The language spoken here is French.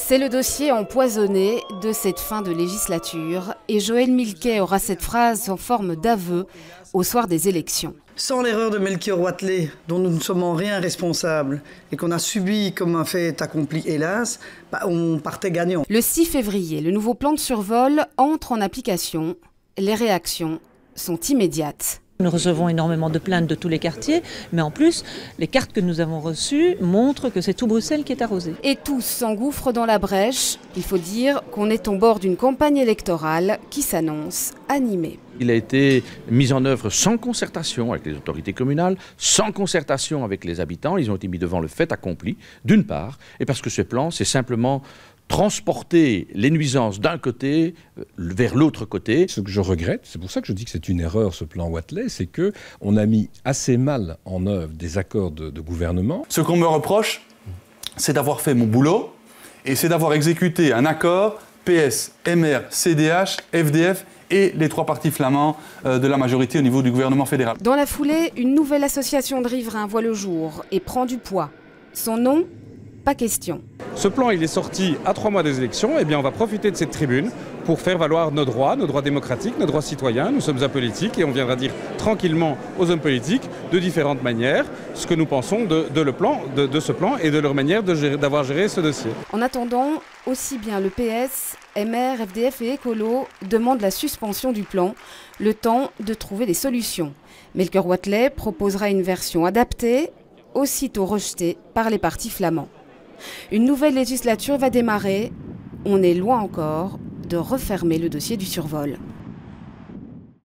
C'est le dossier empoisonné de cette fin de législature et Joël Milquet aura cette phrase en forme d'aveu au soir des élections. Sans l'erreur de Melchior Wathelet, dont nous ne sommes en rien responsables et qu'on a subi comme un fait accompli, hélas, on partait gagnant. Le 6 février, le nouveau plan de survol entre en application. Les réactions sont immédiates. Nous recevons énormément de plaintes de tous les quartiers, mais en plus, les cartes que nous avons reçues montrent que c'est tout Bruxelles qui est arrosé. Et tous s'engouffrent dans la brèche. Il faut dire qu'on est au bord d'une campagne électorale qui s'annonce animée. Il a été mis en œuvre sans concertation avec les autorités communales, sans concertation avec les habitants. Ils ont été mis devant le fait accompli, d'une part, et parce que ce plan, c'est simplement transporter les nuisances d'un côté vers l'autre côté. Ce que je regrette, c'est pour ça que je dis que c'est une erreur ce plan Wathelet, c'est qu'on a mis assez mal en œuvre des accords de gouvernement. Ce qu'on me reproche, c'est d'avoir fait mon boulot et c'est d'avoir exécuté un accord PS, MR, CDH, FDF et les trois partis flamands de la majorité au niveau du gouvernement fédéral. Dans la foulée, une nouvelle association de riverains voit le jour et prend du poids. Son nom ? Pas question. Ce plan, il est sorti à 3 mois des élections. Eh bien, on va profiter de cette tribune pour faire valoir nos droits démocratiques, nos droits citoyens. Nous sommes apolitiques et on viendra dire tranquillement aux hommes politiques, de différentes manières, ce que nous pensons de ce plan et de leur manière d'avoir géré ce dossier. En attendant, aussi bien le PS, MR, FDF et Écolo demandent la suspension du plan, le temps de trouver des solutions. Melchior Wathelet proposera une version adaptée, aussitôt rejetée par les partis flamands. Une nouvelle législature va démarrer. On est loin encore de refermer le dossier du survol.